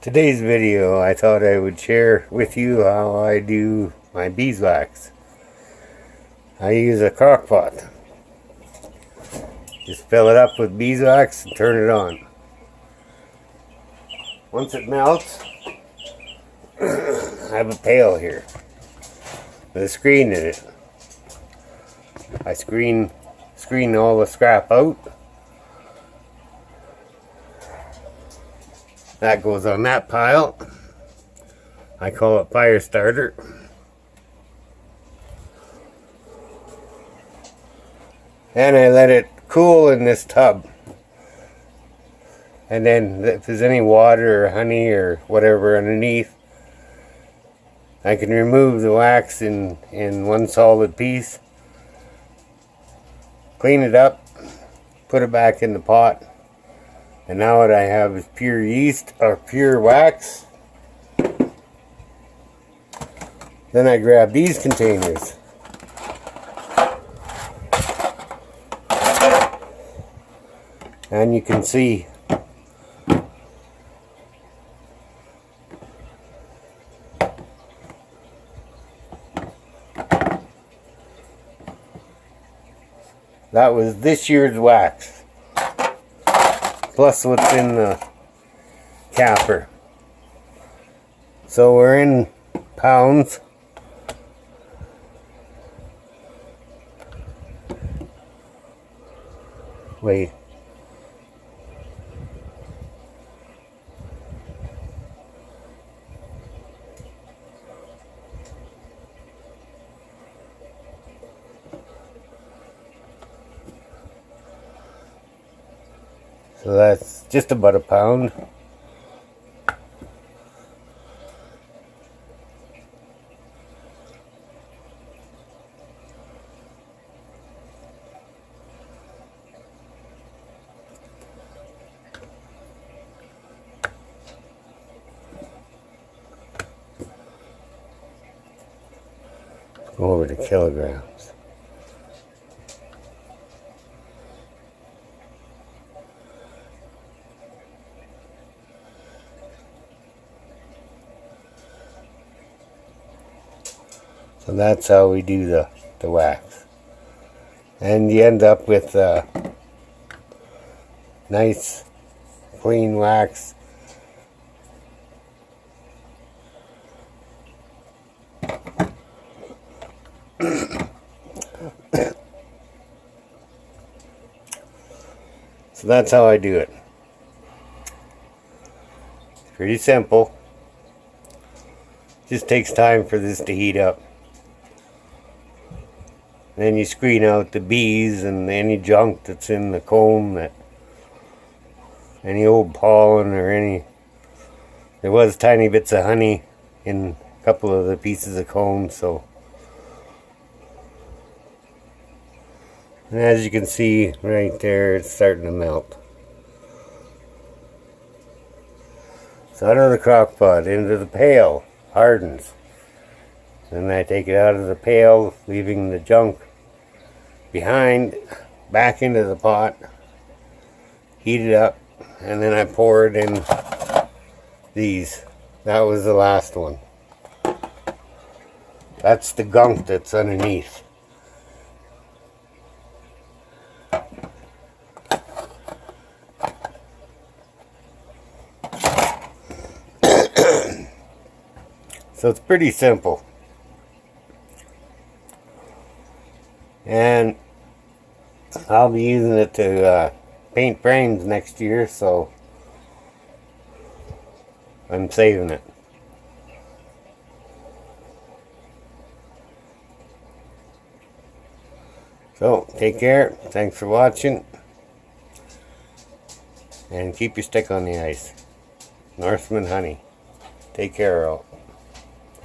Today's video, I thought I would share with you how I do my beeswax. I use a crock pot. Just fill it up with beeswax and turn it on. Once it melts, I have a pail here with a screen in it. I screen all the scrap out. That goes on that pile. I call it fire starter. And I let it cool in this tub. And then if there's any water or honey or whatever underneath, I can remove the wax in one solid piece, clean it up, put it back in the pot. And now what I have is pure yeast or pure wax. Then I grab these containers. And you can see that was this year's wax, plus what's in the capper. So we're in pounds. Wait. So that's just about a pound. Go over to kilograms. So that's how we do the wax. And you end up with nice clean wax. So that's how I do it. It's pretty simple. Just takes time for this to heat up. Then you screen out the bees and any junk that's in the comb, that any old pollen or any. There was tiny bits of honey in a couple of the pieces of comb, so. And as you can see right there, it's starting to melt. So out of the crock pot into the pail, hardens. Then I take it out of the pail, leaving the junk behind, back into the pot, heat it up, and then I pour it in these. That was the last one. That's the gunk that's underneath. So it's pretty simple. And I'll be using it to paint frames next year, so I'm saving it. So, take care. Thanks for watching. And keep your stick on the ice. Northman Honey. Take care, all.